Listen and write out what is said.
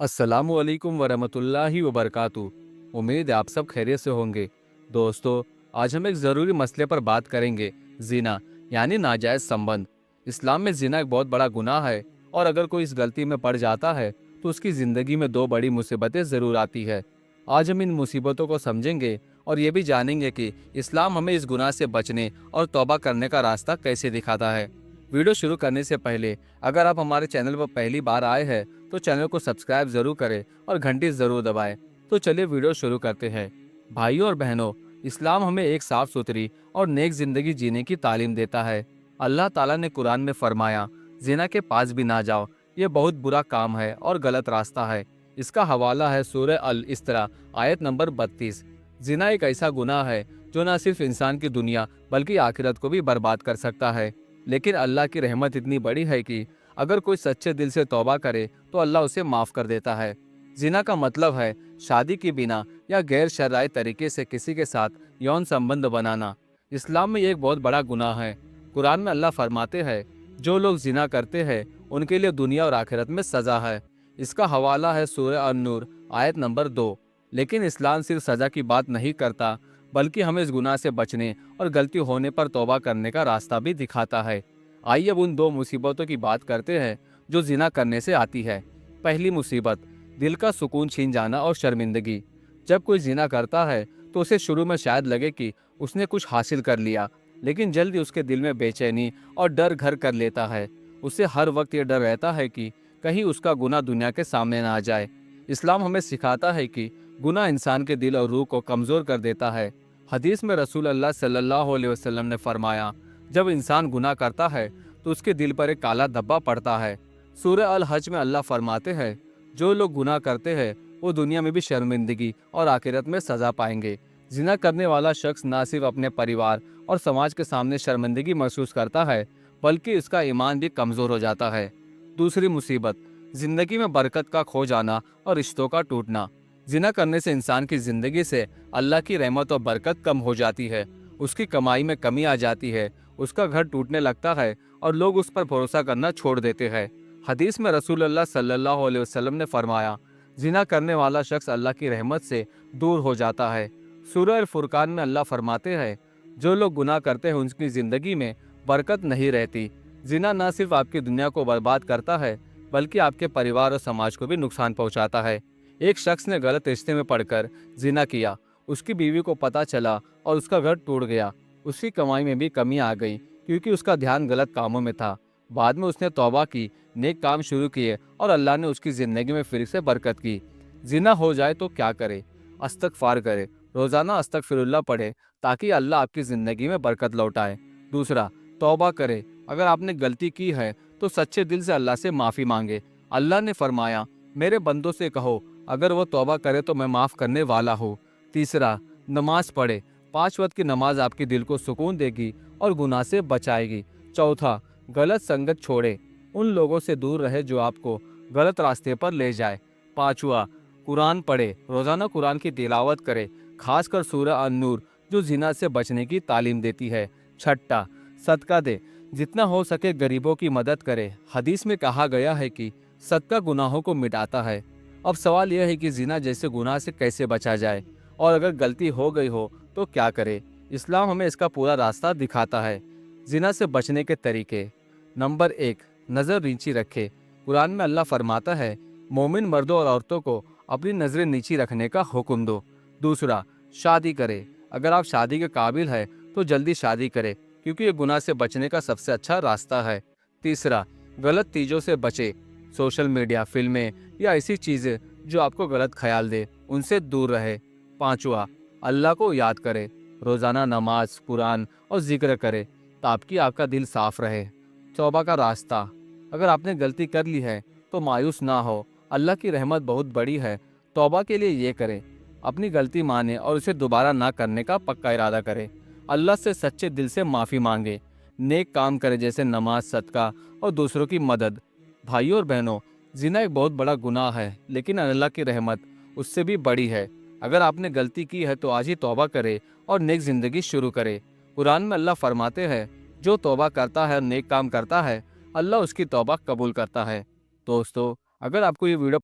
अस्सलामु अलैकुम वरहमतुल्लाहि वबरकातुहू। उम्मीद है आप सब खैरियत से होंगे। दोस्तों, आज हम एक ज़रूरी मसले पर बात करेंगे, ज़िना यानी नाजायज़ संबंध। इस्लाम में ज़िना एक बहुत बड़ा गुनाह है और अगर कोई इस गलती में पड़ जाता है तो उसकी ज़िंदगी में दो बड़ी मुसीबतें ज़रूर आती है। आज हम इन मुसीबतों को समझेंगे और ये भी जानेंगे कि इस्लाम हमें इस गुनाह से बचने और तौबा करने का रास्ता कैसे दिखाता है। वीडियो शुरू करने से पहले अगर आप हमारे चैनल पर पहली बार आए हैं तो चैनल को सब्सक्राइब जरूर करें और घंटी जरूर दबाएं। तो चलिए वीडियो शुरू करते हैं। भाइयों और बहनों, इस्लाम हमें एक साफ सुथरी और नेक जिंदगी जीने की तालीम देता है। अल्लाह ताला ने कुरान में फरमाया, जिना के पास भी ना जाओ, ये बहुत बुरा काम है और गलत रास्ता है। इसका हवाला है सूरह अल इस्रा आयत नंबर 32। जिना एक ऐसा गुनाह है जो न सिर्फ इंसान की दुनिया बल्कि आखिरत को भी बर्बाद कर सकता है। लेकिन अल्लाह की रहमत इतनी बड़ी है कि अगर कोई सच्चे दिल से तौबा करे तो अल्लाह उसे माफ़ कर देता है। जिना का मतलब है शादी के बिना या गैर शरआई तरीके से किसी के साथ यौन संबंध बनाना। इस्लाम में ये एक बहुत बड़ा गुनाह है। कुरान में अल्लाह फरमाते हैं, जो लोग जिना करते हैं उनके लिए दुनिया और आखिरत में सज़ा है। इसका हवाला है सूरह अन-नूर आयत नंबर 2। लेकिन इस्लाम सिर्फ सज़ा की बात नहीं करता बल्कि हमें इस गुनाह से बचने और गलती होने पर तौबा करने का रास्ता भी दिखाता है। आइए अब उन दो मुसीबतों की बात करते हैं जो जिना करने से आती है। पहली मुसीबत, दिल का सुकून छीन जाना और शर्मिंदगी। जब कोई जिना करता है तो उसे शुरू में शायद लगे कि उसने कुछ हासिल कर लिया, लेकिन जल्दी उसके दिल में बेचैनी और डर घर कर लेता है। उसे हर वक्त ये डर रहता है कि कहीं उसका गुनाह दुनिया के सामने ना आ जाए। इस्लाम हमें सिखाता है कि गुनाह इंसान के दिल और रूह को कमज़ोर कर देता है। हदीस में रसूल अल्लाह सल्लल्लाहु अलैहि वसल्लम ने फरमाया, जब इंसान गुनाह करता है तो उसके दिल पर एक काला धब्बा पड़ता है। सूरह अल हज में अल्लाह फरमाते हैं, जो लोग गुनाह करते हैं वो दुनिया में भी शर्मिंदगी और आखिरत में सज़ा पाएंगे। जिना करने वाला शख्स न सिर्फ अपने परिवार और समाज के सामने शर्मिंदगी महसूस करता है बल्कि इसका ईमान भी कमज़ोर हो जाता है। दूसरी मुसीबत, ज़िंदगी में बरकत का खो जाना और रिश्तों का टूटना। जिना करने से इंसान की ज़िंदगी से अल्लाह की रहमत और बरकत कम हो जाती है। उसकी कमाई में कमी आ जाती है, उसका घर टूटने लगता है और लोग उस पर भरोसा करना छोड़ देते हैं। हदीस में रसूल अल्लाह सल्लल्लाहु अलैहि वसल्लम ने फरमाया, जिना करने वाला शख्स अल्लाह की रहमत से दूर हो जाता है। सूरह अल फुरकान में अल्लाह फरमाते हैं, जो लोग गुनाह करते हैं उनकी ज़िंदगी में बरकत नहीं रहती। जिना न सिर्फ आपकी दुनिया को बर्बाद करता है बल्कि आपके परिवार और समाज को भी नुकसान पहुंचाता है। एक शख्स ने गलत रिश्ते में पड़कर जिना किया, उसकी बीवी को पता चला और उसका घर टूट गया। उसकी कमाई में भी कमी आ गई क्योंकि उसका ध्यान गलत कामों में था। बाद में उसने तौबा की, नेक काम शुरू किए और अल्लाह ने उसकी ज़िंदगी में फिर से बरकत की। जिना हो जाए तो क्या करे? अस्तगफार करे, रोज़ाना अस्तगफिरुल्लाह पढ़े ताकि अल्लाह आपकी ज़िंदगी में बरकत लौटाए। दूसरा, तौबा करे। अगर आपने गलती की है तो सच्चे दिल से अल्लाह से माफ़ी मांगे। अल्लाह ने फरमाया, मेरे बंदों से कहो अगर वो तौबा करे तो मैं माफ़ करने वाला हूँ। तीसरा, नमाज पढ़े। 5 वक्त की नमाज आपके दिल को सुकून देगी और गुनाह से बचाएगी। चौथा, गलत संगत छोड़े। उन लोगों से दूर रहे जो आपको गलत रास्ते पर ले जाए। पाँचवा, कुरान पढ़े। रोज़ाना कुरान की तिलावत करे, खासकर सूरह अन-नूर जो जिना से बचने की तालीम देती है। छठा, सदका दे। जितना हो सके गरीबों की मदद करे। हदीस में कहा गया है कि सदका गुनाहों को मिटाता है। अब सवाल यह है कि जिना जैसे गुनाह से कैसे बचा जाए और अगर गलती हो गई हो तो क्या करे? इस्लाम हमें इसका पूरा रास्ता दिखाता है। जिना से बचने के तरीके। नंबर 1, नज़र नीची रखे। कुरान में अल्लाह फरमाता है, मोमिन मर्दों और औरतों को अपनी नज़रें नीची रखने का हुक्म दो। दूसरा, शादी करे। अगर आप शादी के काबिल है तो जल्दी शादी करें क्योंकि ये गुनाह से बचने का सबसे अच्छा रास्ता है। तीसरा, गलत चीज़ों से बचे। सोशल मीडिया, फिल्में या ऐसी चीज़ें जो आपको गलत ख्याल दे, उनसे दूर रहे। पाँचवा, अल्लाह को याद करे। रोज़ाना नमाज, कुरान और जिक्र करे ताकि आपका दिल साफ रहे। तौबा का रास्ता। अगर आपने गलती कर ली है तो मायूस ना हो, अल्लाह की रहमत बहुत बड़ी है। तौबा के लिए ये करें, अपनी गलती माने और उसे दोबारा ना करने का पक्का इरादा करें। अल्लाह से सच्चे दिल से माफ़ी मांगे। नेक काम करें जैसे नमाज, सदका और दूसरों की मदद। भाइयों और बहनों, जिना एक बहुत बड़ा गुनाह है लेकिन अल्लाह की रहमत उससे भी बड़ी है। अगर आपने गलती की है तो आज ही तौबा करे और नेक ज़िंदगी शुरू करे। कुरान में अल्लाह फरमाते हैं, जो तौबा करता है और नेक काम करता है अल्लाह उसकी तौबा कबूल करता है। दोस्तों, अगर आपको ये वीडियो